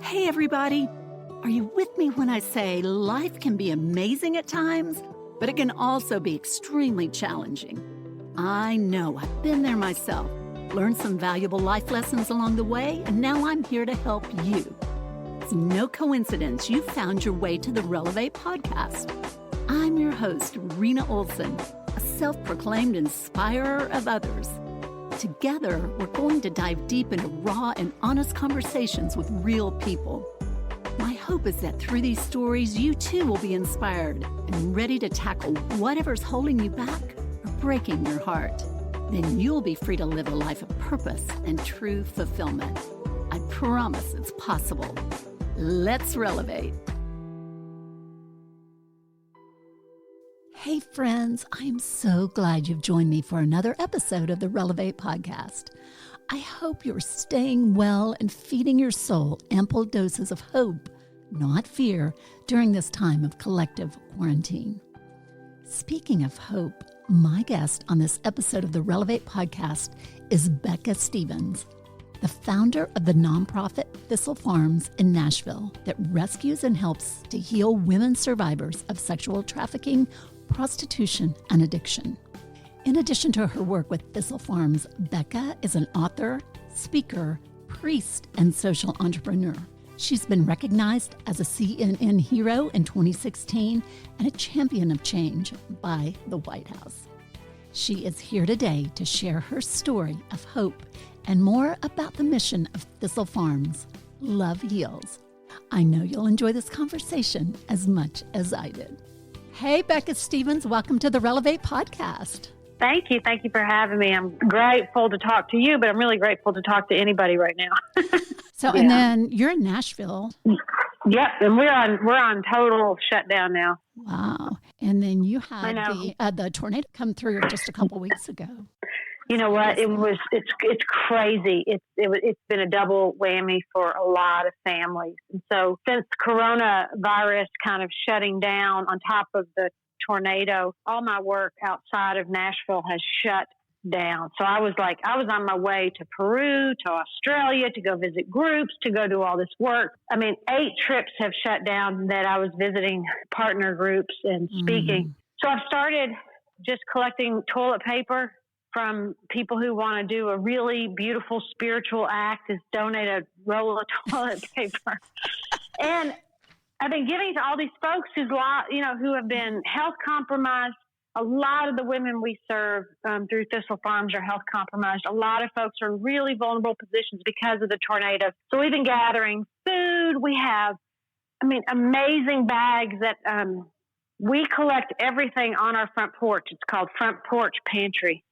Hey, everybody. Are you with me when I say life can be amazing at times, but it can also be extremely challenging? I know, I've been there myself, learned some valuable life lessons along the way, and now I'm here to help you. It's no coincidence you found your way to the Relevate Podcast. I'm your host, Rena Olson, a self-proclaimed inspirer of others. Together, we're going to dive deep into raw and honest conversations with real people. My hope is that through these stories, you too will be inspired and ready to tackle whatever's holding you back or breaking your heart. Then you'll be free to live a life of purpose and true fulfillment. I promise it's possible. Let's relevate. Hey friends, I am so glad you've joined me for another episode of the Relevate Podcast. I hope you're staying well and feeding your soul ample doses of hope, not fear, during this time of collective quarantine. Speaking of hope, my guest on this episode of the Relevate Podcast is Becca Stevens, the founder of the nonprofit Thistle Farms in Nashville that rescues and helps to heal women survivors of sexual trafficking, prostitution, and addiction. In addition to her work with Thistle Farms, Becca is an author, speaker, priest, and social entrepreneur. She's been recognized as a CNN hero in 2016 and a champion of change by the White House. She is here today to share her story of hope and more about the mission of Thistle Farms, Love Heals. I know you'll enjoy this conversation as much as I did. Hey, Becca Stevens, welcome to the Relevate Podcast. Thank you. Thank you for having me. I'm grateful to talk to you, but I'm really grateful to talk to anybody right now. So, and then you're in Nashville. Yep, and we're on total shutdown now. Wow. And then you had the tornado come through just a couple weeks ago. You know what? It's crazy. It's been a double whammy for a lot of families. And so since coronavirus kind of shutting down on top of the tornado, all my work outside of Nashville has shut down. So I was on my way to Peru, to Australia, to go visit groups, to go do all this work. I mean, 8 trips have shut down that I was visiting partner groups and speaking. So I've started just collecting toilet paper from people who want to do a really beautiful spiritual act, is donate a roll of toilet paper. And I've been giving to all these folks who have been health compromised. A lot of the women we serve through Thistle Farms are health compromised. A lot of folks are in really vulnerable positions because of the tornado. So we've been gathering food. We have, amazing bags that we collect everything on our front porch. It's called Front Porch Pantry.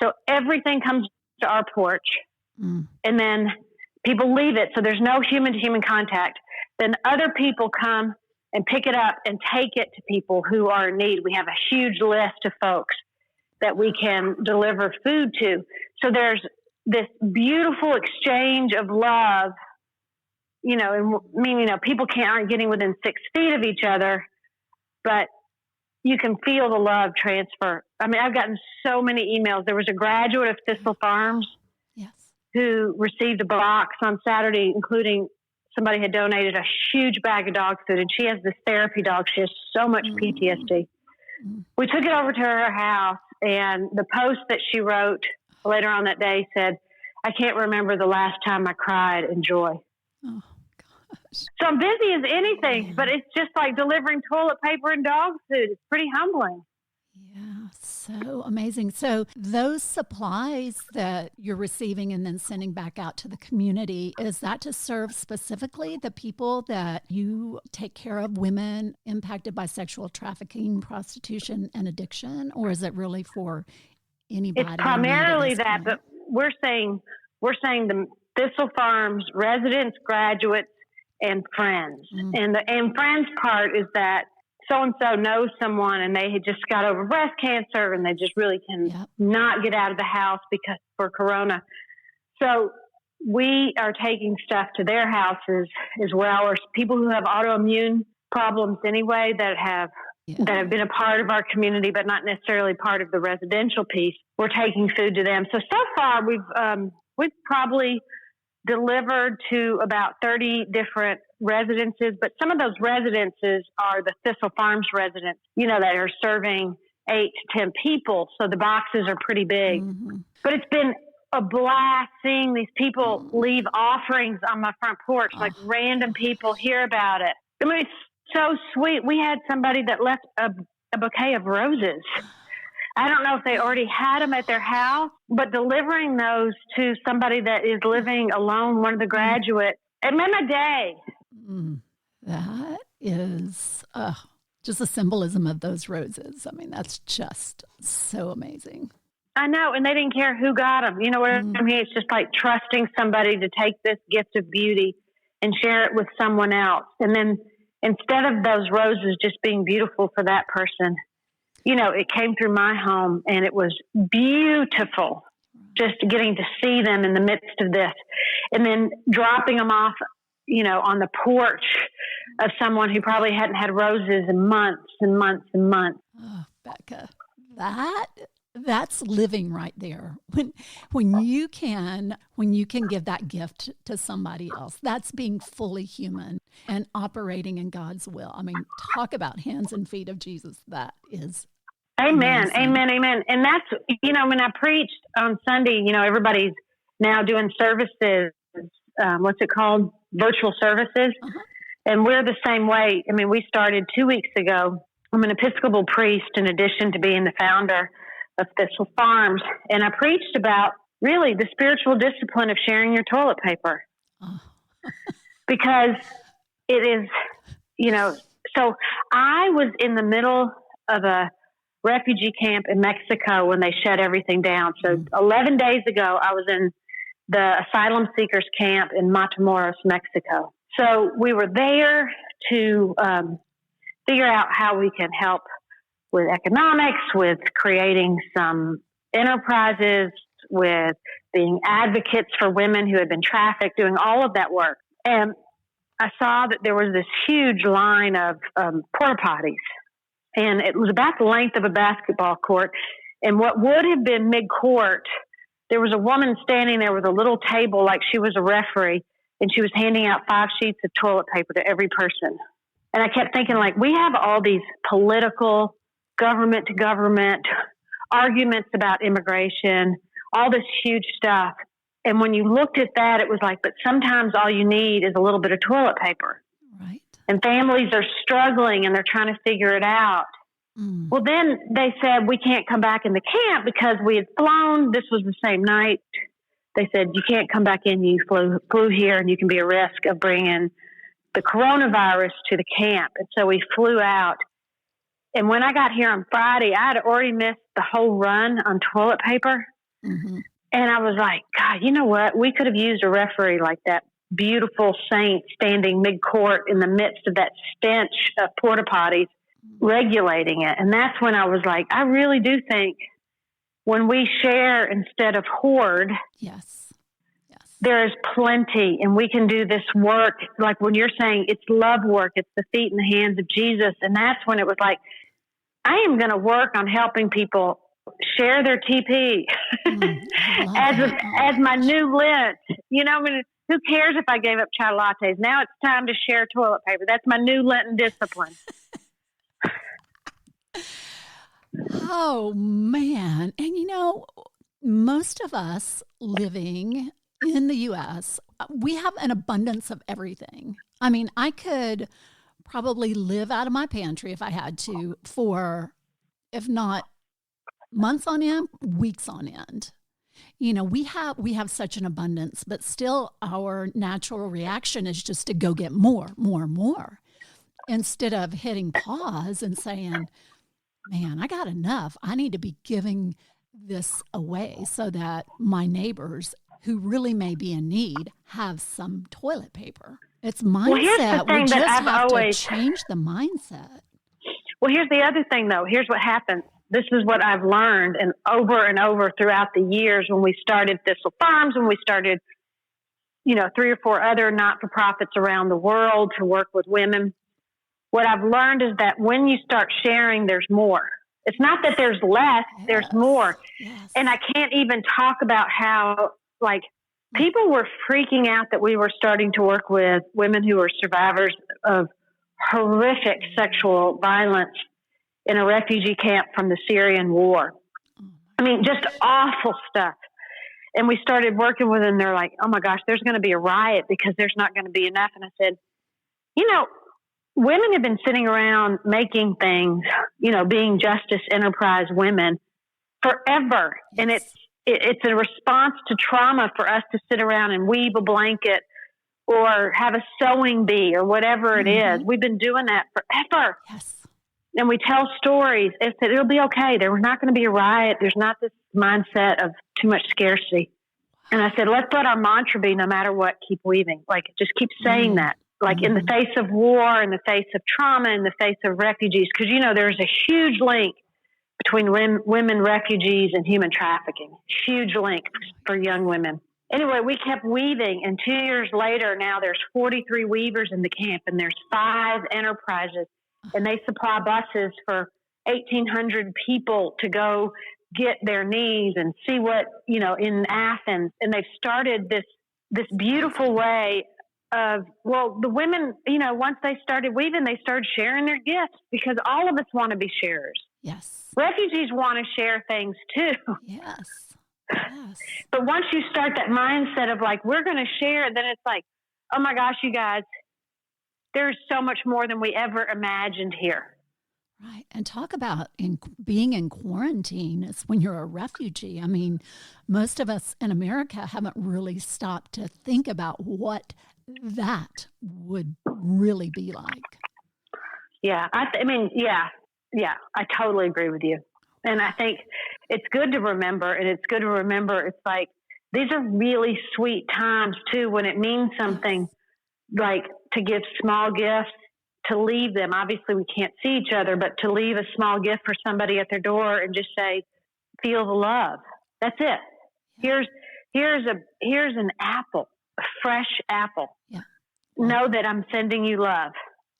So everything comes to our porch, and then people leave it. So there's no human-to-human contact. Then other people come and pick it up and take it to people who are in need. We have a huge list of folks that we can deliver food to. So there's this beautiful exchange of love, people aren't getting within 6 feet of each other, but you can feel the love transfer. I've gotten so many emails. There was a graduate of Thistle Farms who received a box on Saturday, including somebody had donated a huge bag of dog food, and she has this therapy dog. She has so much PTSD. We took it over to her house, and the post that she wrote later on that day said, "I can't remember the last time I cried in joy." Oh, gosh. So I'm busy as anything, but it's just like delivering toilet paper and dog food. It's pretty humbling. Yeah, so amazing. So those supplies that you're receiving and then sending back out to the community, is that to serve specifically the people that you take care of, women impacted by sexual trafficking, prostitution, and addiction? Or is it really for anybody? It's primarily that, but we're saying the Thistle Farms residents, graduates, and friends. And the friends part is that so-and-so knows someone and they had just got over breast cancer and they just really can not get out of the house for corona. So we are taking stuff to their houses as well, or people who have autoimmune problems anyway that have been a part of our community, but not necessarily part of the residential piece. We're taking food to them. So far we've probably delivered to about 30 different residences, but some of those residences are the Thistle Farms residents, that are serving 8 to 10 people. So the boxes are pretty big. Mm-hmm. But it's been a blast seeing these people leave offerings on my front porch, like random people hear about it. I mean, it's so sweet. We had somebody that left a bouquet of roses. I don't know if they already had them at their house, but delivering those to somebody that is living alone, one of the graduates, it made my day. That is just a symbolism of those roses. I mean, that's just so amazing. I know, and they didn't care who got them. You know what I mean? It's just like trusting somebody to take this gift of beauty and share it with someone else. And then instead of those roses just being beautiful for that person, it came through my home and it was beautiful just getting to see them in the midst of this and then dropping them off, on the porch of someone who probably hadn't had roses in months and months and months. Oh, Becca, that's living right there. When you can give that gift to somebody else, that's being fully human and operating in God's will. I mean, talk about hands and feet of Jesus. That is amen, amazing. Amen. And that's, when I preached on Sunday, everybody's now doing services, what's it called? Virtual services. Uh-huh. And we're the same way. I mean, we started 2 weeks ago. I'm an Episcopal priest in addition to being the founder of Thistle Farms. And I preached about really the spiritual discipline of sharing your toilet paper. Oh. Because it is, so I was in the middle of a refugee camp in Mexico when they shut everything down. So 11 days ago, I was in the asylum seekers camp in Matamoros, Mexico. So we were there to figure out how we can help with economics, with creating some enterprises, with being advocates for women who had been trafficked, doing all of that work. And I saw that there was this huge line of porta potties, and it was about the length of a basketball court. And what would have been mid-court, there was a woman standing there with a little table like she was a referee, and she was handing out 5 sheets of toilet paper to every person. And I kept thinking, we have all these political, government-to-government arguments about immigration, all this huge stuff. And when you looked at that, it was but sometimes all you need is a little bit of toilet paper. Right. And families are struggling and they're trying to figure it out. Well, then they said, we can't come back in the camp because we had flown. This was the same night. They said, you can't come back in. You flew here and you can be at risk of bringing the coronavirus to the camp. And so we flew out. And when I got here on Friday, I had already missed the whole run on toilet paper. Mm-hmm. And I was like, God, you know what? We could have used a referee like that beautiful saint standing mid-court in the midst of that stench of porta potties, regulating it. And that's when I was like, I really do think when we share instead of hoard, yes, there is plenty, and we can do this work. Like when you're saying it's love work, it's the feet and the hands of Jesus. And that's when it was like, I am going to work on helping people share their TP as my new Lent. Who cares if I gave up chai lattes? Now it's time to share toilet paper. That's my new Lenten discipline. Oh, man. And, most of us living in the U.S., we have an abundance of everything. I mean, I could probably live out of my pantry if I had to for, if not months on end, weeks on end. We have such an abundance, but still our natural reaction is just to go get more, instead of hitting pause and saying, man, I got enough. I need to be giving this away so that my neighbors who really may be in need have some toilet paper. It's mindset. We just have to change the mindset. Well, here's the other thing, though. Here's what happens. This is what I've learned and over throughout the years when we started Thistle Farms, when we started, 3 or 4 other not-for-profits around the world to work with women. What I've learned is that when you start sharing, there's more. It's not that there's less, there's more. Yes. And I can't even talk about how, People were freaking out that we were starting to work with women who were survivors of horrific sexual violence in a refugee camp from the Syrian war. I mean, just awful stuff. And we started working with them. They're like, oh my gosh, there's going to be a riot because there's not going to be enough. And I said, women have been sitting around making things, being justice enterprise women forever. Yes. And it's a response to trauma for us to sit around and weave a blanket or have a sewing bee or whatever it is. We've been doing that forever. Yes. And we tell stories. It'll be okay. There's not going to be a riot. There's not this mindset of too much scarcity. And I said, let's let our mantra be, no matter what, keep weaving. Like, just keep saying that. Like, in the face of war, in the face of trauma, in the face of refugees. Because, there's a huge link between women refugees and human trafficking. Huge link for young women. Anyway, we kept weaving, and 2 years later, now there's 43 weavers in the camp, and there's 5 enterprises, and they supply buses for 1,800 people to go get their needs and see what, in Athens. And they've started this beautiful way of, the women, once they started weaving, they started sharing their gifts, because all of us want to be sharers. Yes. Refugees want to share things too. Yes. Yes. But once you start that mindset of like, we're going to share, then it's like, oh my gosh, you guys, there's so much more than we ever imagined here. Right. And talk about being in quarantine. It's when you're a refugee. I mean, most of us in America haven't really stopped to think about what that would really be like. Yeah. Yeah, I totally agree with you. And I think it's good to remember, it's like, these are really sweet times too, when it means something, like to give small gifts, to leave them. Obviously we can't see each other, but to leave a small gift for somebody at their door and just say, feel the love. That's it. Here's an apple, a fresh apple. Yeah. Know that I'm sending you love.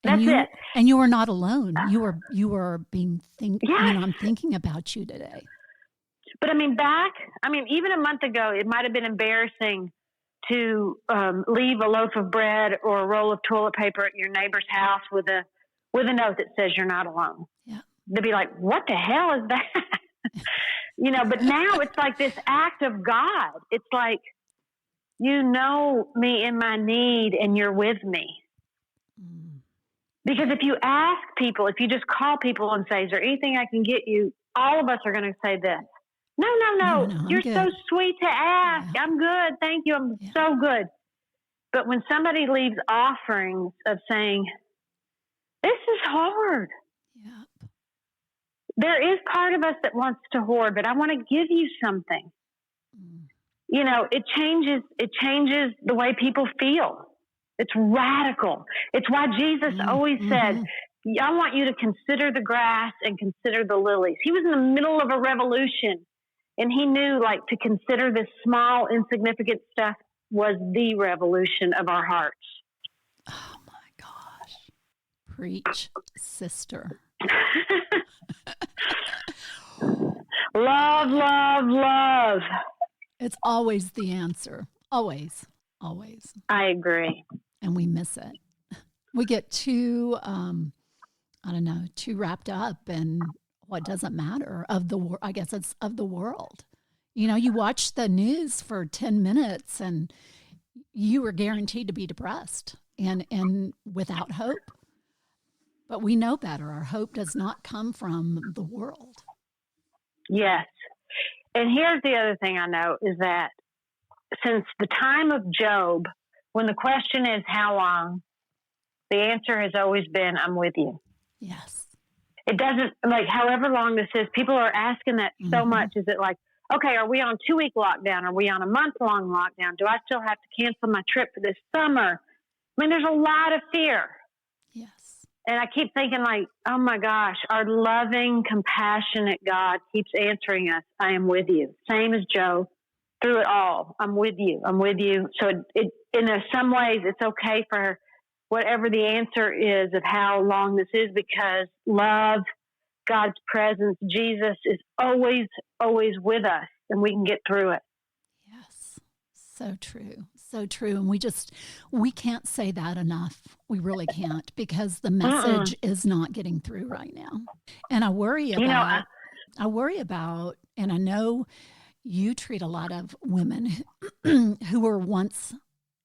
That's it. And you are not alone. You are being I'm thinking about you today. But even a month ago, it might have been embarrassing to leave a loaf of bread or a roll of toilet paper at your neighbor's house with a note that says you're not alone. Yeah. They'd be like, what the hell is that? But now it's like this act of God. It's like, you know me in my need and you're with me. Because if you ask people, if you just call people and say, is there anything I can get you? All of us are going to say this. No. You're so sweet to ask. Yeah. I'm good. Thank you. I'm so good. But when somebody leaves offerings of saying, this is hard. Yep. There is part of us that wants to hoard, but I want to give you something. It changes the way people feel. It's radical. It's why Jesus always said, I want you to consider the grass and consider the lilies. He was in the middle of a revolution, and he knew, to consider this small, insignificant stuff was the revolution of our hearts. Oh, my gosh. Preach, sister. Love, love, love. It's always the answer. Always. I agree. And we miss it. We get too wrapped up in what doesn't matter I guess it's of the world. You watch the news for 10 minutes and you are guaranteed to be depressed and without hope. But we know better. Our hope does not come from the world. Yes. And here's the other thing I know is that since the time of Job, when the question is how long, the answer has always been, I'm with you. Yes. It doesn't, however long this is, people are asking that so much. Is it like, okay, are we on 2-week lockdown? Are we on a month-long lockdown? Do I still have to cancel my trip for this summer? There's a lot of fear. Yes. And I keep thinking oh my gosh, our loving, compassionate God keeps answering us. I am with you. Same as Job. Through it all, I'm with you. So it in some ways, it's okay for whatever the answer is of how long this is, because love, God's presence, Jesus is always, always with us, and we can get through it. Yes. So true. So true. And we can't say that enough. We really can't, because the message is not getting through right now. And I worry about, and I know you treat a lot of women who were once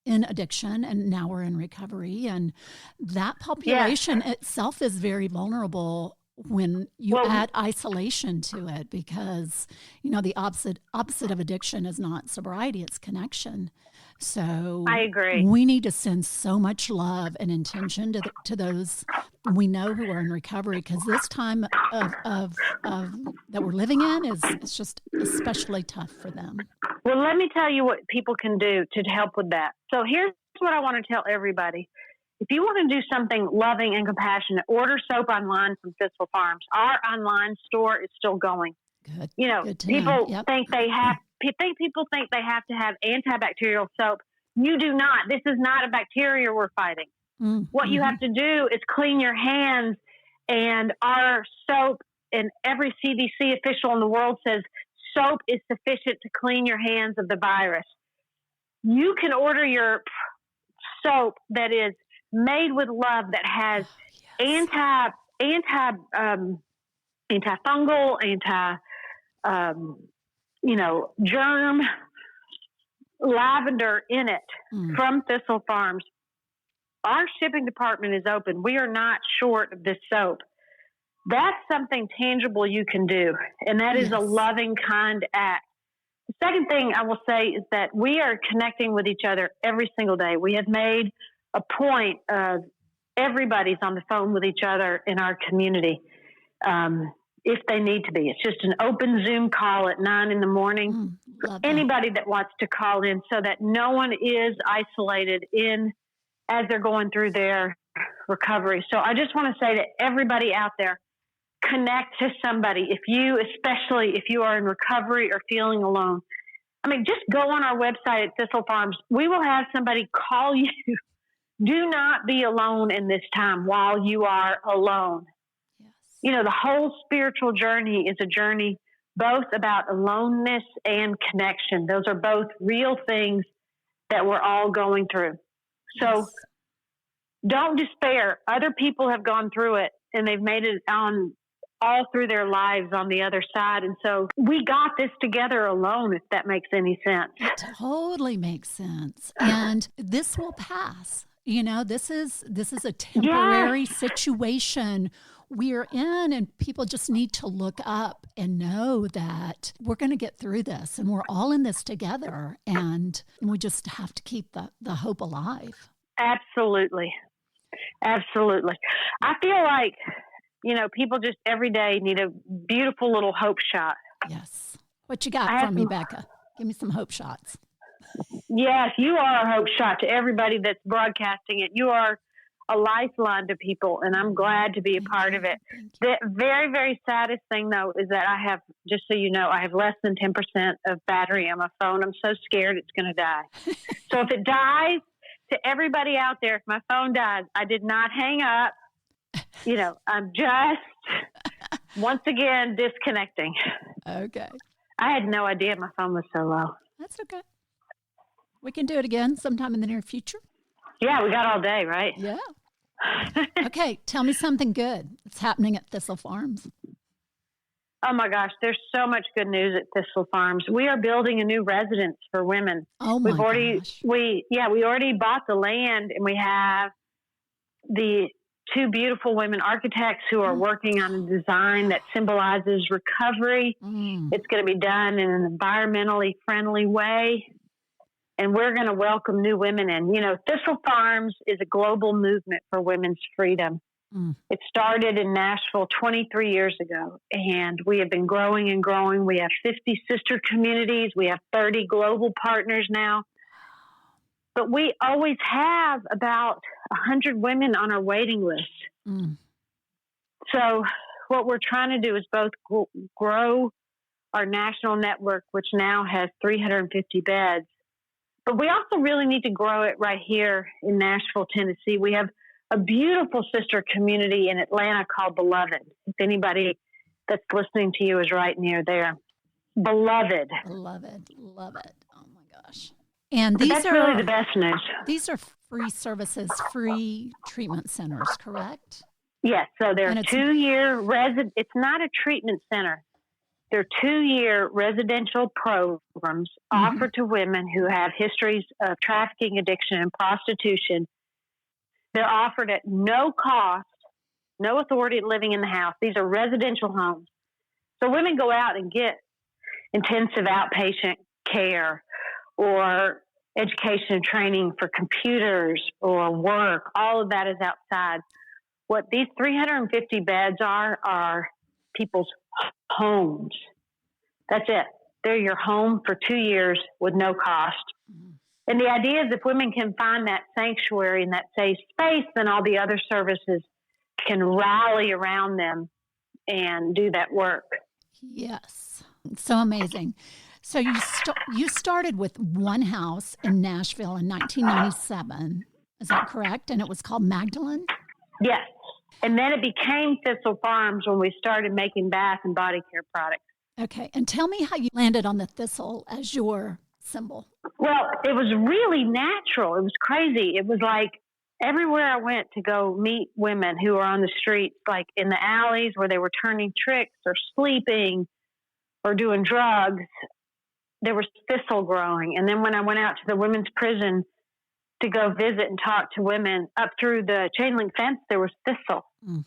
in addiction and now we're in recovery. And that population itself is very vulnerable when you add isolation to it, because, the opposite of addiction is not sobriety, it's connection. So I agree. We need to send so much love and intention to those we know who are in recovery, because this time of that we're living in it's just especially tough for them. Well, let me tell you what people can do to help with that. So here's what I want to tell everybody. If you want to do something loving and compassionate, order soap online from Thistle Farms. Our online store is still going. Good. People think people think they have to have antibacterial soap. You do not. This is not a bacteria we're fighting. What you have to do is clean your hands, and our soap, and every CDC official in the world says soap is sufficient to clean your hands of the virus. You can order your soap that is made with love, that has antifungal, germ, lavender in it from Thistle Farms. Our shipping department is open. We are not short of this soap. That's something tangible you can do, and that is a loving, kind act. The second thing I will say is that we are connecting with each other every single day. We have made a point of everybody's on the phone with each other in our community, if they need to be. It's just an open Zoom call at 9 a.m. for anybody that wants to call in, so that no one is isolated as they're going through their recovery. So I just want to say to everybody out there, connect to somebody. Especially if you are in recovery or feeling alone. Just go on our website at Thistle Farms. We will have somebody call you. Do not be alone in this time while you are alone. Yes. The whole spiritual journey is a journey both about aloneness and connection. Those are both real things that we're all going through. So don't despair. Other people have gone through it, and they've made it on all through their lives on the other side. And so we got this together alone, if that makes any sense. It totally makes sense. And this will pass. This is a temporary situation we're in, and people just need to look up and know that we're going to get through this, and we're all in this together, and we just have to keep the hope alive. Absolutely. Absolutely. I feel like, people just every day need a beautiful little hope shot. Yes. What you got for me, Becca? Give me some hope shots. Yes, you are a hope shot to everybody that's broadcasting it. You are a lifeline to people, and I'm glad to be a part of it. The very, very saddest thing, though, is that I have, just so you know, I have less than 10% of battery on my phone. I'm so scared it's going to die. So if it dies, to everybody out there, if my phone dies, I did not hang up. I'm just, once again, disconnecting. Okay. I had no idea my phone was so low. That's okay. We can do it again sometime in the near future. Yeah, we got all day, right? Yeah. Okay, tell me something good that's happening at Thistle Farms. Oh my gosh, there's so much good news at Thistle Farms. We are building a new residence for women. Oh my gosh. We already bought the land, and we have the two beautiful women architects who are working on a design that symbolizes recovery. It's going to be done in an environmentally friendly way. And we're going to welcome new women in. Thistle Farms is a global movement for women's freedom. It started in Nashville 23 years ago, and we have been growing and growing. We have 50 sister communities. We have 30 global partners now. But we always have about 100 women on our waiting list. So what we're trying to do is both grow our national network, which now has 350 beds. But we also really need to grow it right here in Nashville, Tennessee. We have a beautiful sister community in Atlanta called Beloved. If anybody that's listening to you is right near there. Beloved. Love it. Oh my gosh. And that's really the best news. These are free services, free treatment centers, correct? Yes. So they're 2-year it's not a treatment center. They're 2-year residential programs offered to women who have histories of trafficking, addiction, and prostitution. They're offered at no cost, no authority living in the house. These are residential homes. So women go out and get intensive outpatient care or education and training for computers or work. All of that is outside. What these 350 beds are people's homes. That's it. They're your home for 2 years with no cost. And the idea is if women can find that sanctuary and that safe space, then all the other services can rally around them and do that work. Yes. So amazing. So you started with one house in Nashville in 1997. Is that correct? And it was called Magdalene? Yes. And then it became Thistle Farms when we started making bath and body care products. Okay. And tell me how you landed on the thistle as your symbol. Well, it was really natural. It was crazy. It was like everywhere I went to go meet women who were on the streets, like in the alleys where they were turning tricks or sleeping or doing drugs, there was thistle growing. And then when I went out to the women's prison to go visit and talk to women up through the chain link fence, there was thistle. And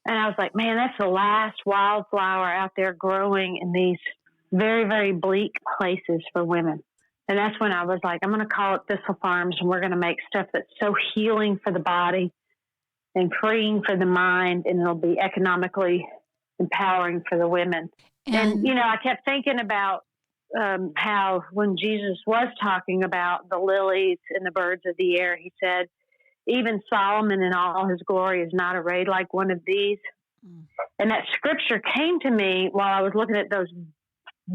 I was like, man, that's the last wildflower out there growing in these very, very bleak places for women. And that's when I was like, I'm going to call it Thistle Farms, and we're going to make stuff that's so healing for the body and freeing for the mind, and it'll be economically empowering for the women. And you know, I kept thinking about how when Jesus was talking about the lilies and the birds of the air, he said, even Solomon in all his glory is not arrayed like one of these. And that scripture came to me while I was looking at those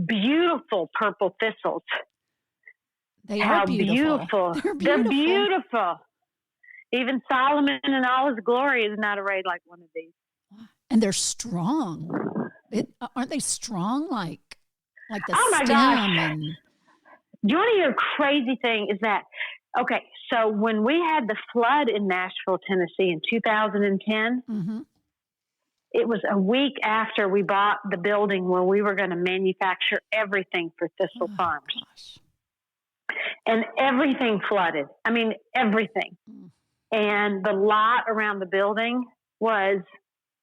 beautiful purple thistles. They are beautiful. They're beautiful. Even Solomon in all his glory is not arrayed like one of these. And they're strong. Aren't they strong like the oh my stem? Gosh. And... Do you want to hear a crazy thing is that, okay, so when we had the flood in Nashville, Tennessee in 2010, it was a week after we bought the building where we were going to manufacture everything for Thistle Farms. Gosh. And everything flooded. I mean, everything. And the lot around the building was,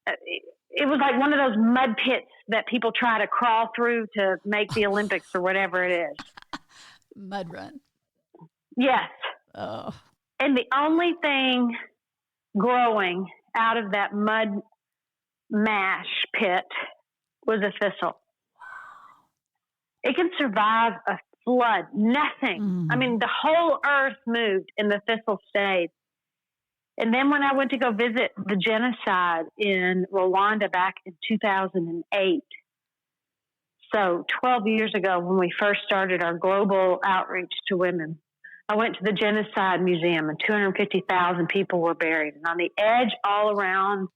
it was like one of those mud pits that people try to crawl through to make the Olympics or whatever it is. Mud run. Yes. Oh. And the only thing growing out of that mud mash pit was a thistle. It can survive a flood. Nothing. I mean, the whole earth moved and the thistle stayed. And then when I went to go visit the genocide in Rwanda back in 2008, so 12 years ago when we first started our global outreach to women, I went to the Genocide Museum and 250,000 people were buried. And on the edge all around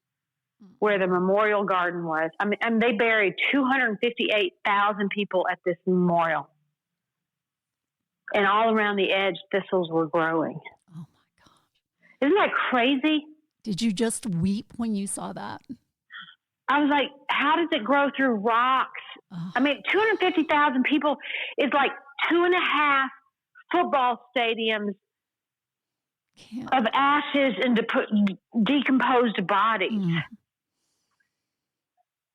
where the memorial garden was, I mean they buried 258,000 people at this memorial. And all around the edge, thistles were growing. Oh, my gosh. Isn't that crazy? Did you just weep when you saw that? I was like, how does it grow through rocks? I mean, 250,000 people is like 2.5 football stadiums of ashes and decomposed bodies.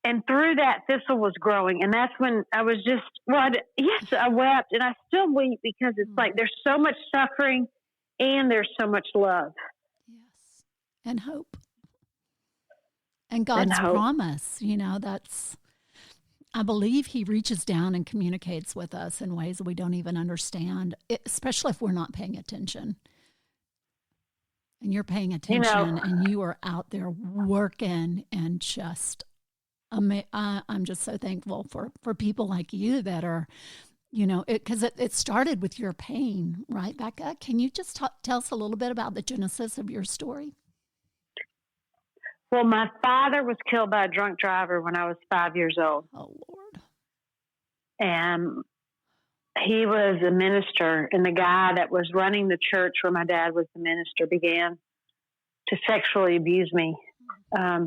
And through that, thistle was growing. And that's when I was just, I wept. And I still weep because it's like there's so much suffering and there's so much love. Yes. And hope. And God's promise, you know, I believe he reaches down and communicates with us in ways we don't even understand, especially if we're not paying attention. And you're paying attention and you are out there working and just... I'm just so thankful for people like you that are, you know, because it started with your pain, right, Becca? Can you just tell us a little bit about the genesis of your story? Well, my father was killed by a drunk driver when I was 5 years old. Oh, Lord. And he was a minister, and the guy that was running the church where my dad was the minister began to sexually abuse me. I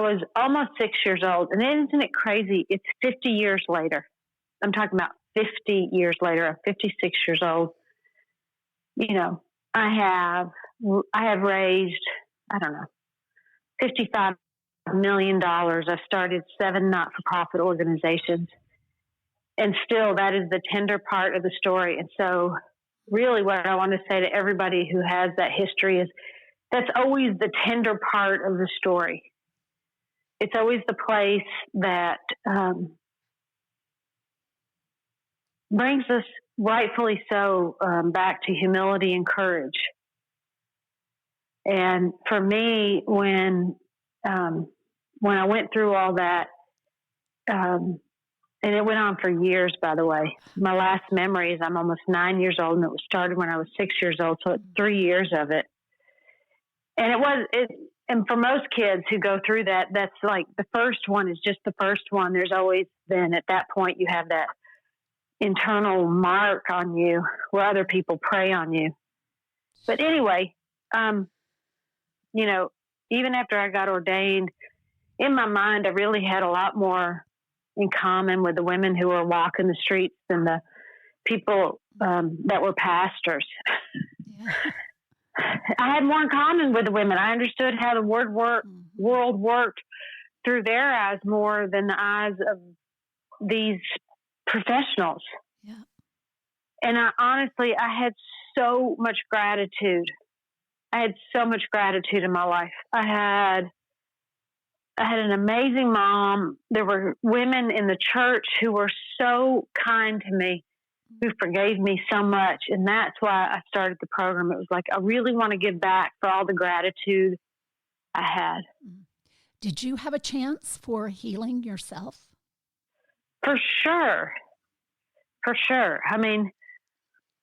was almost 6 years old, and isn't it crazy? It's 50 years later. I'm talking about 50 years later. I'm 56 years old. You know, I have raised, I don't know, $55 million. I've started 7 not-for-profit organizations. And still, that is the tender part of the story. And so really what I want to say to everybody who has that history is that's always the tender part of the story. It's always the place that brings us, rightfully so, back to humility and courage. And for me, when I went through all that, and it went on for years, by the way. My last memory is I'm almost 9 years old, and it was started when I was 6 years old, so it's 3 years of it. And and for most kids who go through that, that's like the first one is just the first one. There's always then at that point you have that internal mark on you where other people prey on you. But anyway, you know, even after I got ordained, in my mind, I really had a lot more in common with the women who were walking the streets than the people that were pastors. Yeah. I had more in common with the women. I understood how the world worked through their eyes more than the eyes of these professionals. Yeah. And I had so much gratitude. I had so much gratitude in my life. I had an amazing mom. There were women in the church who were so kind to me, who forgave me so much. And that's why I started the program. It was like, I really want to give back for all the gratitude I had. Did you have a chance for healing yourself? For sure. For sure. I mean,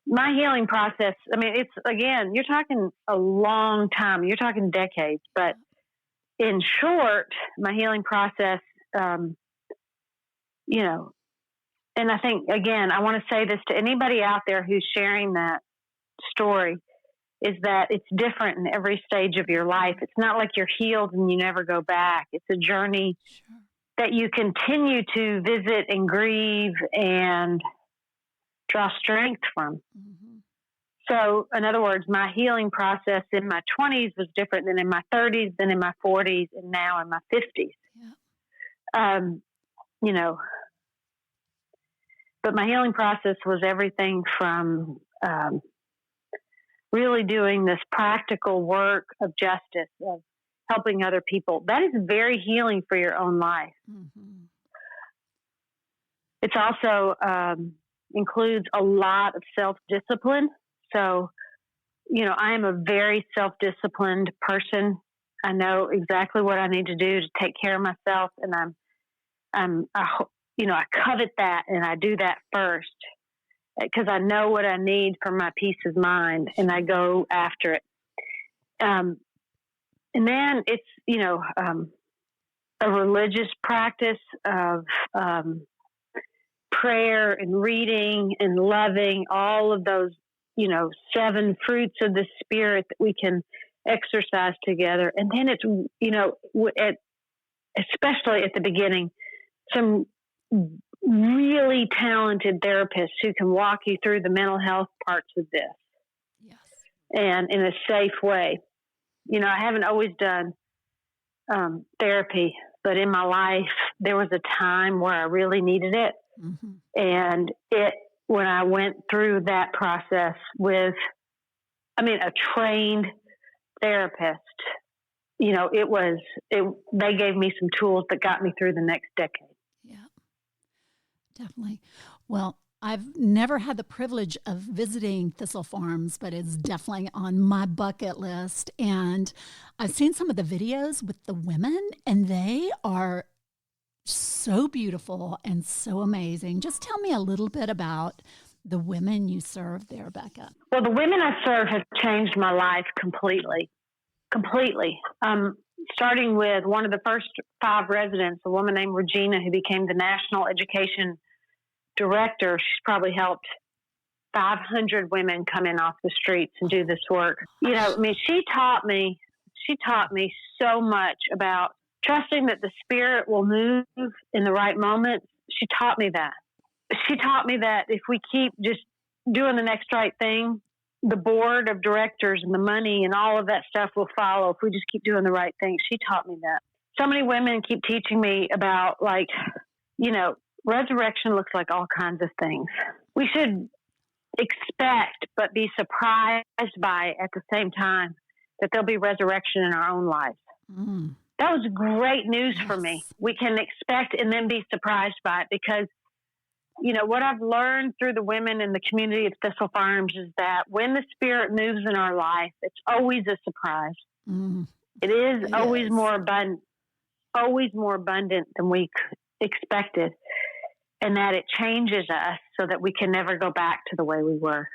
my healing process, I mean, it's, again, you're talking a long time. You're talking decades. But in short, my healing process, you know, and I think, again, I want to say this to anybody out there who's sharing that story, is that it's different in every stage of your life. It's not like you're healed and you never go back. It's a journey that you continue to visit and grieve and draw strength from. Mm-hmm. So, in other words, my healing process in my 20s was different than in my 30s, than in my 40s, and now in my 50s. Yeah. You know, but my healing process was everything from really doing this practical work of justice, of helping other people. That is very healing for your own life. Mm-hmm. It's also includes a lot of self-discipline. So, you know, I am a very self-disciplined person. I know exactly what I need to do to take care of myself, and I covet that, and I do that first because I know what I need for my peace of mind, and I go after it. And then it's, you know, a religious practice of prayer and reading and loving, all of those, you know, 7 fruits of the Spirit that we can exercise together. And then it's, you know, especially at the beginning, some really talented therapists who can walk you through the mental health parts of this. Yes. And in a safe way. You know, I haven't always done therapy, but in my life, there was a time where I really needed it. Mm-hmm. And when I went through that process with, a trained therapist, you know, they gave me some tools that got me through the next decade. Yeah, definitely. Well, I've never had the privilege of visiting Thistle Farms, but it's definitely on my bucket list. And I've seen some of the videos with the women, and they are so beautiful and so amazing. Just tell me a little bit about the women you serve there, Becca. Well, the women I serve have changed my life completely. Starting with one of the first 5 residents, a woman named Regina, who became the National Education director, she's probably helped 500 women come in off the streets and do this work. You know, I mean, she taught me so much about trusting that the Spirit will move in the right moments. She taught me that. She taught me that if we keep just doing the next right thing, the board of directors and the money and all of that stuff will follow if we just keep doing the right thing. She taught me that. So many women keep teaching me about, like, you know, resurrection looks like all kinds of things. We should expect but be surprised by at the same time that there'll be resurrection in our own lives. Mm. That was great news for me. We can expect and then be surprised by it because, you know, what I've learned through the women in the community of Thistle Farms is that when the Spirit moves in our life, it's always a surprise. Mm. It is always more abundant than we expected, and that it changes us so that we can never go back to the way we were.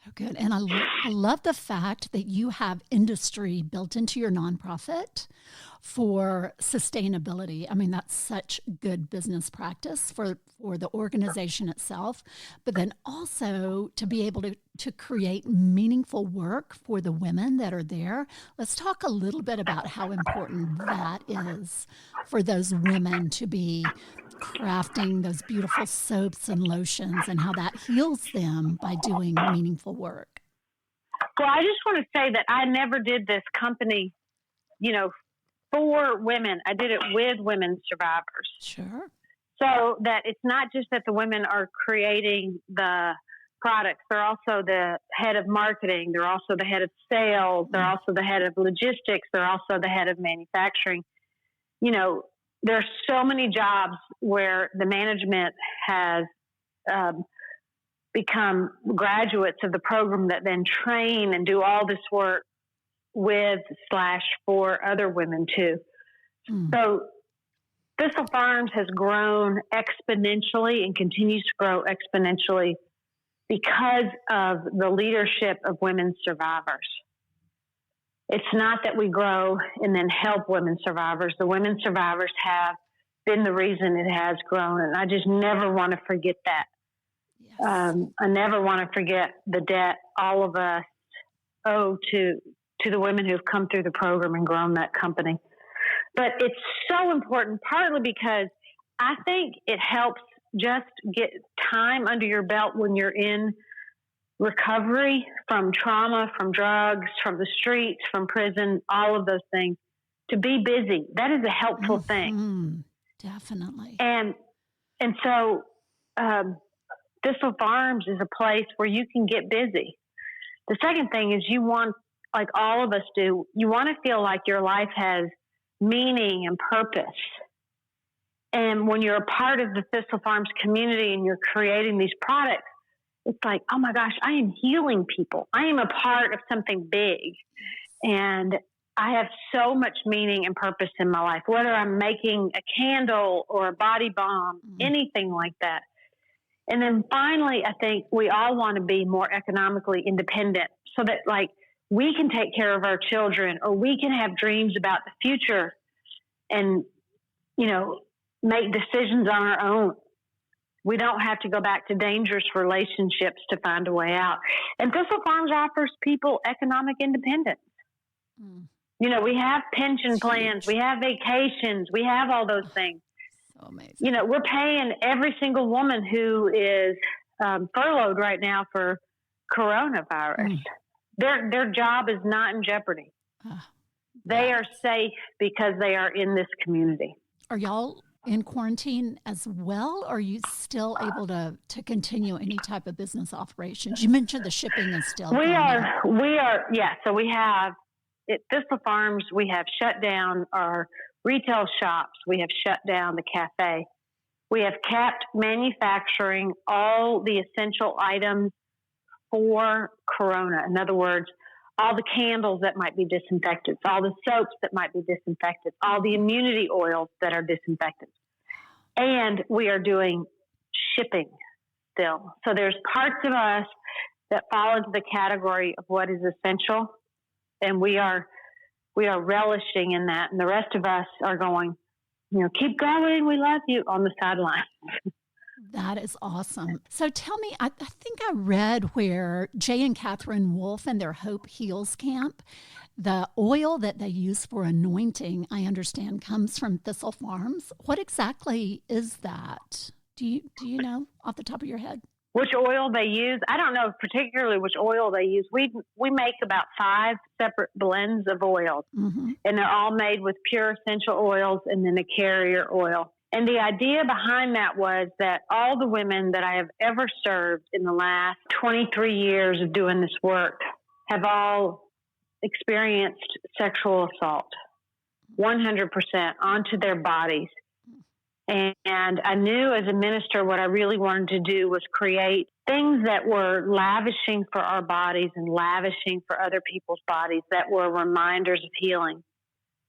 So good. And I love the fact that you have industry built into your nonprofit for sustainability. I mean, that's such good business practice for the organization itself, but then also to be able to create meaningful work for the women that are there. Let's talk a little bit about how important that is for those women to be crafting those beautiful soaps and lotions and how that heals them by doing meaningful work. Well, I just want to say that I never did this company, you know, for women. I did it with women survivors. Sure. So that it's not just that the women are creating the products. They're also the head of marketing. They're also the head of sales. They're also the head of logistics. They're also the head of manufacturing. You know, there are so many jobs where the management has become graduates of the program that then train and do all this work with/for other women too. Mm. So Thistle Farms has grown exponentially and continues to grow exponentially because of the leadership of women survivors. It's not that we grow and then help women survivors. The women survivors have been the reason it has grown, and I just never want to forget that. Yes. I never want to forget the debt all of us owe to the women who've come through the program and grown that company. But it's so important, partly because I think it helps just get time under your belt when you're in recovery from trauma, from drugs, from the streets, from prison, all of those things, to be busy. That is a helpful thing. Definitely. And so Thistle Farms is a place where you can get busy. The second thing is you want, like all of us do, you want to feel like your life has meaning and purpose. And when you're a part of the Thistle Farms community and you're creating these products, it's like, oh my gosh, I am healing people. I am a part of something big. And I have so much meaning and purpose in my life, whether I'm making a candle or a body balm, anything like that. And then finally, I think we all want to be more economically independent so that, like, we can take care of our children, or we can have dreams about the future and, you know, make decisions on our own. We don't have to go back to dangerous relationships to find a way out. And Thistle Farms offers people economic independence. Mm. You know, we have pension plans, we have vacations, we have all those things. So amazing. You know, we're paying every single woman who is furloughed right now for coronavirus. Their job is not in jeopardy. They are safe because they are in this community. Are y'all in quarantine as well? Or are you still able to continue any type of business operations? You mentioned the shipping is still We are, yeah. So we have, at Thistle Farms, we have shut down our retail shops. We have shut down the cafe. We have kept manufacturing all the essential items for Corona. In other words, all the candles that might be disinfectants, all the soaps that might be disinfectants, all the immunity oils that are disinfectants. And we are doing shipping still. So there's parts of us that fall into the category of what is essential, and we are relishing in that. And the rest of us are going, you know, keep going, we love you, on the sidelines. That is awesome. So tell me, I think I read where Jay and Catherine Wolf and their Hope Heals camp, the oil that they use for anointing, I understand, comes from Thistle Farms. What exactly is that? Do you know off the top of your head? Which oil they use? I don't know particularly which oil they use. We make about 5 separate blends of oils, and they're all made with pure essential oils and then a carrier oil. And the idea behind that was that all the women that I have ever served in the last 23 years of doing this work have all experienced sexual assault, 100% onto their bodies. And I knew as a minister what I really wanted to do was create things that were lavishing for our bodies and lavishing for other people's bodies that were reminders of healing.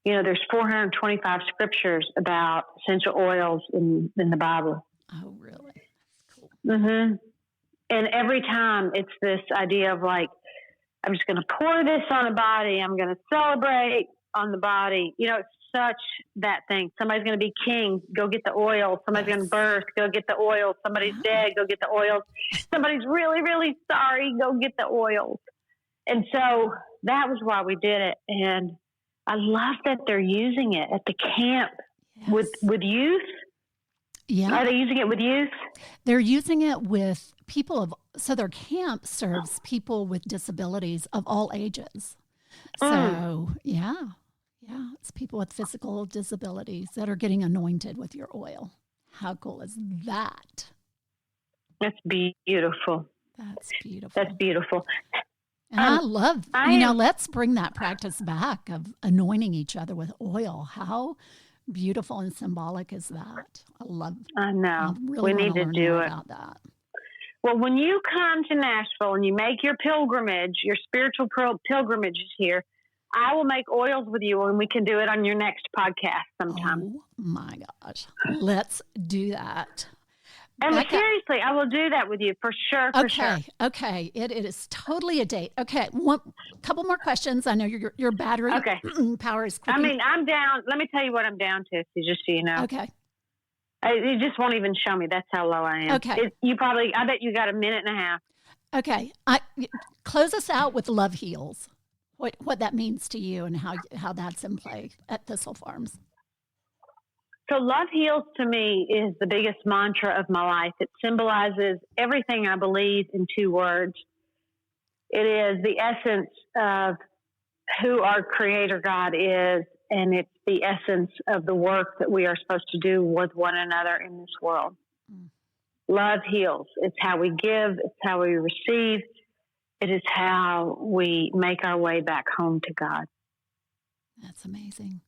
You know, there's 425 scriptures about essential oils in the Bible. Oh, really? That's cool. Mm-hmm. And every time it's this idea of like, I'm just going to pour this on a body. I'm going to celebrate on the body. You know, it's such that thing. Somebody's going to be king. Go get the oil. Somebody's going to birth. Go get the oil. Somebody's dead. Go get the oils. Somebody's really, really sorry. Go get the oils. And so that was why we did it. And I love that they're using it at the camp with youth. Yeah. Are they using it with youth? They're using it with people so their camp serves people with disabilities of all ages. So, yeah, it's people with physical disabilities that are getting anointed with your oil. How cool is that? That's beautiful. That's beautiful. That's beautiful. And I love, let's bring that practice back of anointing each other with oil. How beautiful and symbolic is that? I know. Really we need to do it. About that. Well, when you come to Nashville and you make your pilgrimage, your spiritual pilgrimages here, I will make oils with you and we can do it on your next podcast sometime. Oh my gosh. Let's do that. And Becca, seriously, I will do that with you for sure. Okay. It is totally a date. Okay. Couple more questions. I know your battery power is quick. I mean, I'm down. Let me tell you what I'm down to, just so you know. Okay. You just won't even show me. That's how low I am. Okay. I bet you got a minute and a half. Okay. Close us out with Love Heals. What that means to you and how that's in play at Thistle Farms. So Love Heals to me is the biggest mantra of my life. It symbolizes everything I believe in 2 words. It is the essence of who our Creator God is, and it's the essence of the work that we are supposed to do with one another in this world. Love heals. It's how we give. It's how we receive. It is how we make our way back home to God. That's amazing.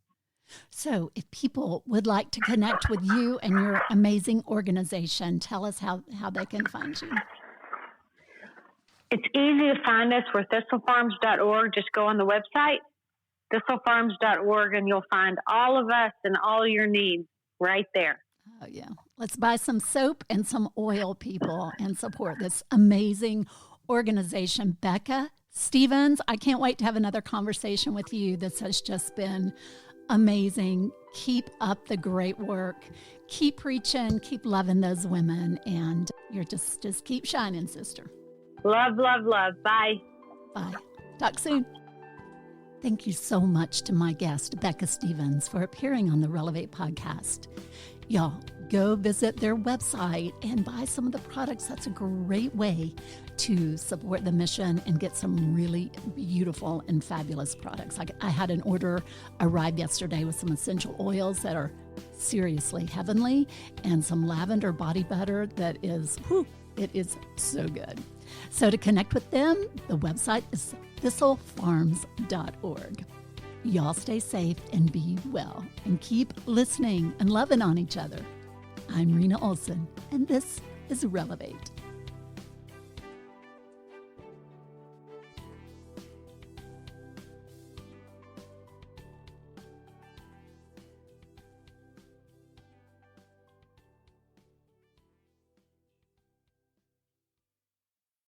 So if people would like to connect with you and your amazing organization, tell us how they can find you. It's easy to find us. We're thistlefarms.org. Just go on the website, thistlefarms.org, and you'll find all of us and all your needs right there. Oh, yeah. Let's buy some soap and some oil, people, and support this amazing organization. Becca Stevens, I can't wait to have another conversation with you. This has just been amazing. Keep up the great work. Keep preaching, keep loving those women, and you're just keep shining, sister. Love, love, love. Bye. Bye. Talk soon. Thank you so much to my guest, Becca Stevens, for appearing on the Relevate Podcast. Y'all, go visit their website and buy some of the products. That's a great way to support the mission and get some really beautiful and fabulous products. I had an order arrive yesterday with some essential oils that are seriously heavenly and some lavender body butter that is, it is so good. So to connect with them, the website is thistlefarms.org. Y'all stay safe and be well and keep listening and loving on each other. I'm Rena Olson, and this is Relevate.